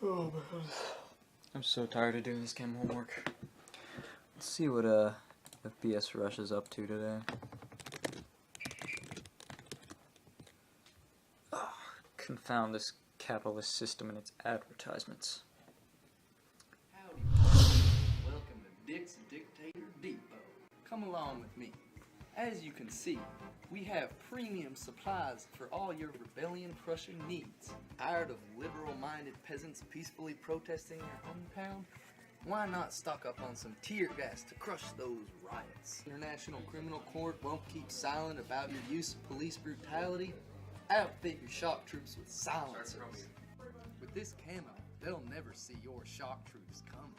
Oh man. I'm so tired of doing this chem homework. Let's see what FBS Rush is up to today. Oh, confound this capitalist system and its advertisements. Howdy, welcome to Dick's Dictator Depot. Come along with me. As you can see, we have premium supplies for all your rebellion-crushing needs. Tired of liberal-minded peasants peacefully protesting your hometown? Why not stock up on some tear gas to crush those riots? International Criminal Court won't keep silent about your use of police brutality? Outfit your shock troops with silencers. With this camo, they'll never see your shock troops coming.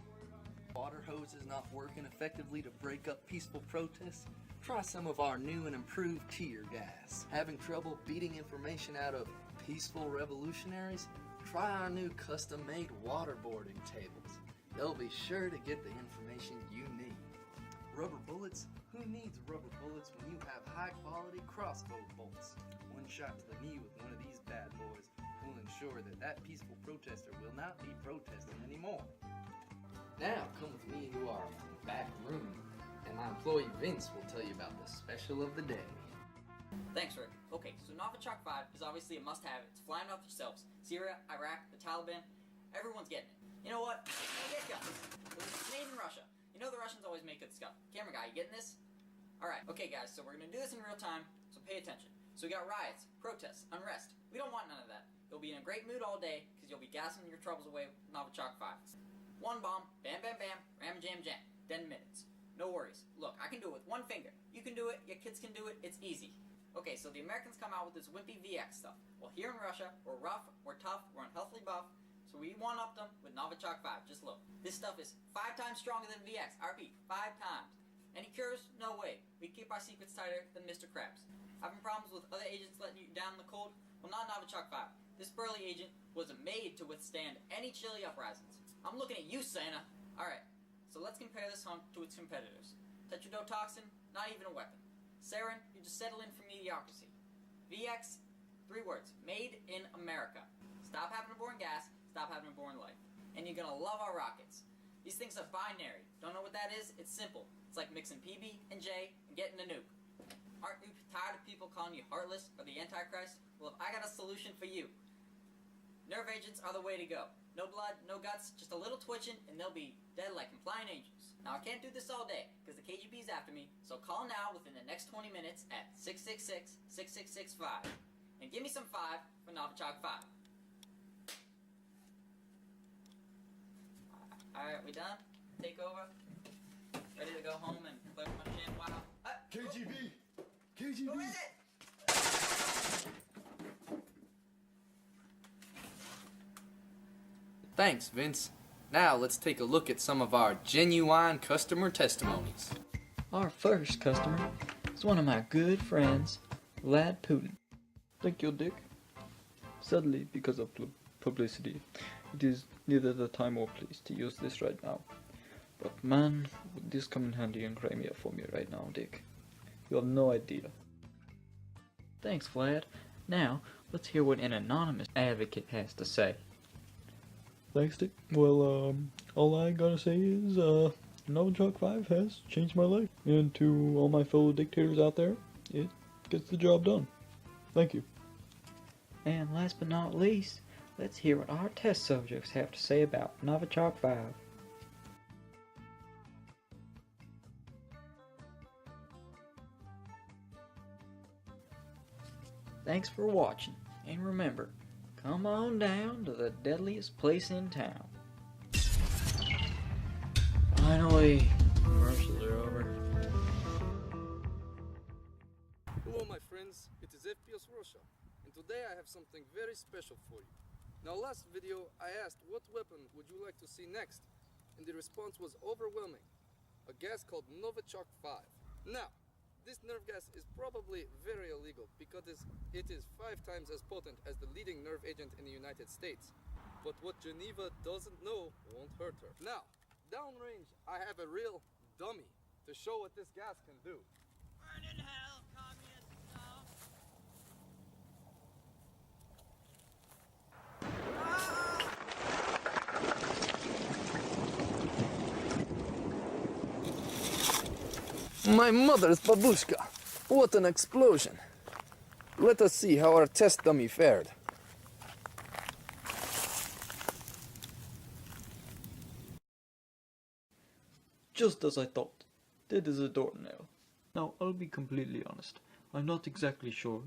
Water hoses not working effectively to break up peaceful protests? Try some of our new and improved tear gas. Having trouble beating information out of peaceful revolutionaries? Try our new custom-made waterboarding tables. They'll be sure to get the information you need. Rubber bullets? Who needs rubber bullets when you have high-quality crossbow bolts? One shot to the knee with one of these bad boys will ensure that that peaceful protester will not be protesting anymore. Now, come with me into our back room, and my employee Vince will tell you about the special of the day. Thanks, Rick. Okay, so Novichok 5 is obviously a must-have. It's flying off the shelves. Syria, Iraq, the Taliban, everyone's getting it. You know what? Get guns. It's made in Russia. You know the Russians always make good stuff. Camera guy, you getting this? Alright, okay guys, so we're gonna do this in real time, so pay attention. So we got riots, protests, unrest. We don't want none of that. You'll be in a great mood all day, because you'll be gassing your troubles away with Novichok 5. One bomb, bam bam bam, ram jam jam, 10 minutes. No worries. Look, I can do it with one finger. You can do it, your kids can do it, it's easy. Okay, so the Americans come out with this wimpy VX stuff. Well, here in Russia, we're rough, we're tough, we're unhealthily buff, so we one-upped them with Novichok 5. Just look. This stuff is 5 times stronger than VX. I repeat, 5 times. Any cures? No way. We keep our secrets tighter than Mr. Krabs. Having problems with other agents letting you down in the cold? Well, not Novichok 5. This burly agent was made to withstand any chilly uprisings. I'm looking at you, Santa. Alright, so let's compare this hunk to its competitors. Tetrodotoxin, not even a weapon. Sarin, you just settle in for mediocrity. VX, 3 words, made in America. Stop having a boring gas, stop having a boring life. And you're gonna love our rockets. These things are binary. Don't know what that is? It's simple. It's like mixing PB and J and getting a nuke. Aren't you tired of people calling you heartless or the Antichrist? Well, I got a solution for you. Nerve agents are the way to go. No blood, no guts, just a little twitching, and they'll be dead like flying angels. Now, I can't do this all day, because the KGB's after me, so call now within the next 20 minutes at 666-6665. And give me some 5 for Novichok 5. Alright, we done? Take over? Ready to go home and play with my chin? Wow. KGB! KGB! Who is it? Thanks, Vince. Now let's take a look at some of our genuine customer testimonies. Our first customer is one of my good friends, Vlad Putin. Thank you, Dick. Sadly, because of publicity, it is neither the time or place to use this right now. But man, would this come in handy in Crimea for me right now, Dick. You have no idea. Thanks, Vlad. Now, let's hear what an anonymous advocate has to say. Thanks, Dick. Well, all I gotta say is, Novichok 5 has changed my life. And to all my fellow dictators out there, it gets the job done. Thank you. And last but not least, let's hear what our test subjects have to say about Novichok 5. Thanks for watching, and remember, come on down to the deadliest place in town. Finally, commercials are over. Hello my friends, it is FPS Russia, and today I have something very special for you. Now last video I asked what weapon would you like to see next, and the response was overwhelming. A gas called Novichok 5. Now, this nerve gas is probably very illegal because it is 5 times as potent as the leading nerve agent in the United States. But what Geneva doesn't know won't hurt her. Now, downrange, I have a real dummy to show what this gas can do. Burn in hell, communist scum! My mother's babushka! What an explosion! Let us see how our test dummy fared. Just as I thought. Dead as a doornail. Now, I'll be completely honest. I'm not exactly sure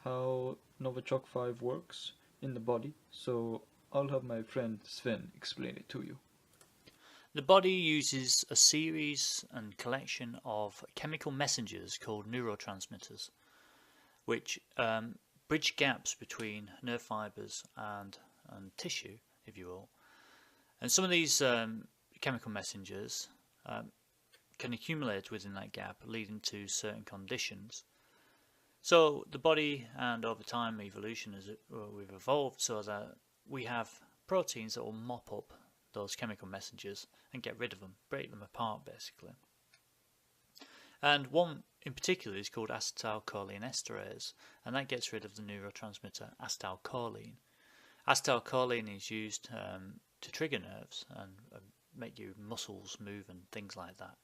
how Novichok 5 works in the body, so I'll have my friend Sven explain it to you. The body uses a series and collection of chemical messengers called neurotransmitters, which bridge gaps between nerve fibers and tissue, if you will. And some of these chemical messengers can accumulate within that gap, leading to certain conditions. So the body, and over time evolution, we've evolved so that we have proteins that will mop up those chemical messengers and get rid of them, break them apart basically. And one in particular is called acetylcholine esterase, and that gets rid of the neurotransmitter acetylcholine. Acetylcholine is used to trigger nerves and make your muscles move and things like that.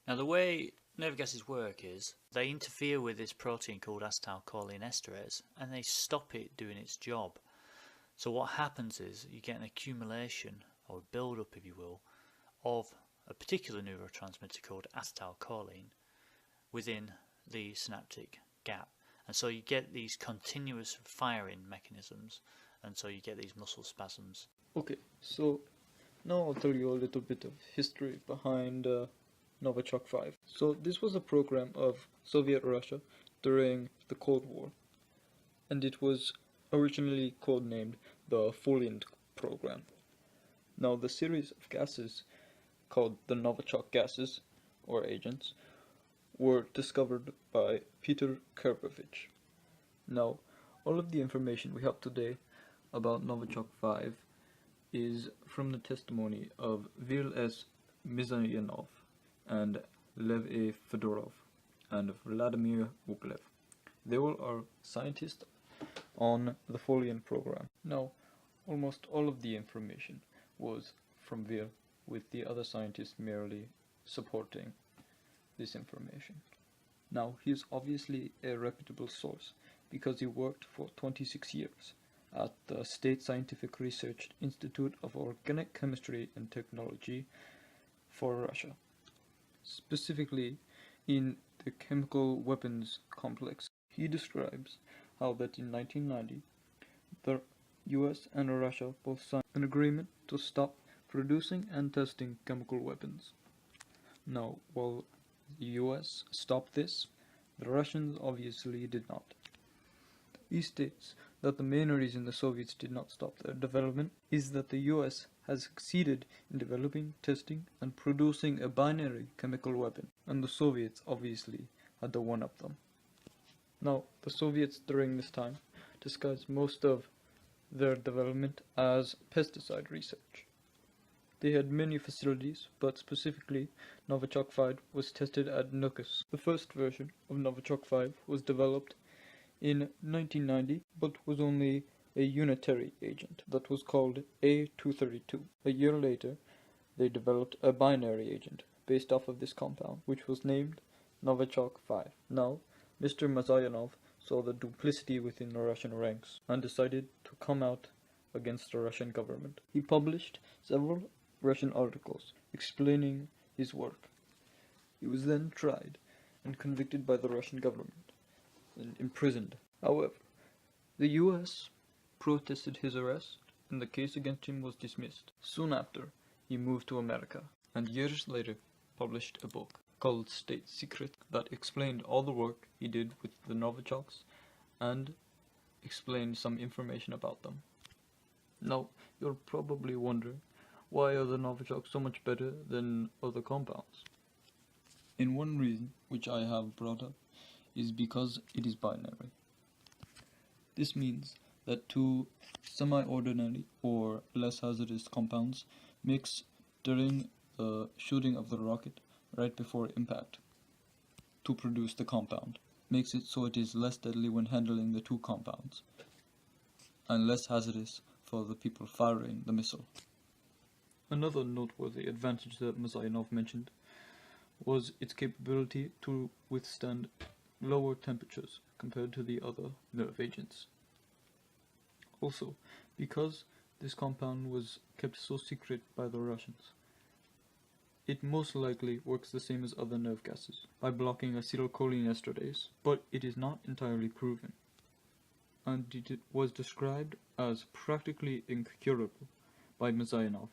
Now the way nerve gases work is they interfere with this protein called acetylcholine esterase and they stop it doing its job. So what happens is you get an accumulation, or a build-up if you will, of a particular neurotransmitter called acetylcholine within the synaptic gap. And so you get these continuous firing mechanisms, and so you get these muscle spasms. Okay, so now I'll tell you a little bit of history behind Novichok 5. So this was a program of Soviet Russia during the Cold War, and it was originally codenamed the Foliant program. Now the series of gases called the Novichok gases, or agents, were discovered by Peter Karpovich. Now all of the information we have today about Novichok 5 is from the testimony of Vil S. Mizayanov and Lev A. Fedorov and Vladimir Uklev. They all are scientists on the Foliant program. Now, almost all of the information was from Vir, with the other scientists merely supporting this information. Now, he is obviously a reputable source because he worked for 26 years at the State Scientific Research Institute of Organic Chemistry and Technology for Russia, specifically in the chemical weapons complex. He describes how that in 1990 the US and Russia both signed an agreement to stop producing and testing chemical weapons. Now, while the US stopped this, the Russians obviously did not. He states that the main reason the Soviets did not stop their development is that the US has succeeded in developing, testing, and producing a binary chemical weapon, and the Soviets obviously had to one-up them. Now, the Soviets during this time disguised most of their development as pesticide research. They had many facilities, but specifically Novichok 5 was tested at Nukus. The first version of Novichok 5 was developed in 1990, but was only a unitary agent that was called A232. A year later, they developed a binary agent based off of this compound, which was named Novichok 5. Now, Mr. Mazayanov saw the duplicity within the Russian ranks and decided to come out against the Russian government. He published several Russian articles explaining his work. He was then tried and convicted by the Russian government and imprisoned. However, the US protested his arrest and the case against him was dismissed. Soon after, he moved to America and years later published a book called State Secret that explained all the work he did with the Novichoks and explained some information about them. Now, you'll probably wonder, why are the Novichoks so much better than other compounds? And one reason, which I have brought up, is because it is binary. This means that two semi-ordinary or less hazardous compounds mix during the shooting of the rocket right before impact to produce the compound. Makes it so it is less deadly when handling the two compounds and less hazardous for the people firing the missile. Another noteworthy advantage that Mazayanov mentioned was its capability to withstand lower temperatures compared to the other nerve agents. Also, because this compound was kept so secret by the Russians, it most likely works the same as other nerve gases, by blocking acetylcholinesterase, but it is not entirely proven, and it was described as practically incurable by Mazianov,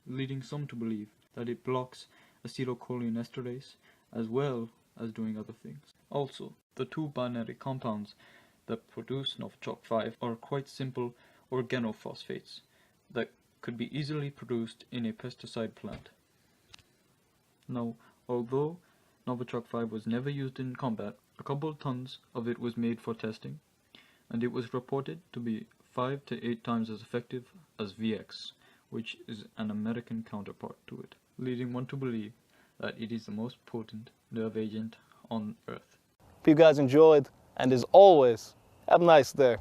leading some to believe that it blocks acetylcholinesterase as well as doing other things. Also, the two binary compounds that produce Novichok 5 are quite simple organophosphates that could be easily produced in a pesticide plant. Now, although Novichok 5 was never used in combat, a couple of tons of it was made for testing, and it was reported to be 5 to 8 times as effective as VX, which is an American counterpart to it, leading one to believe that it is the most potent nerve agent on Earth. Hope you guys enjoyed, and as always, have a nice day.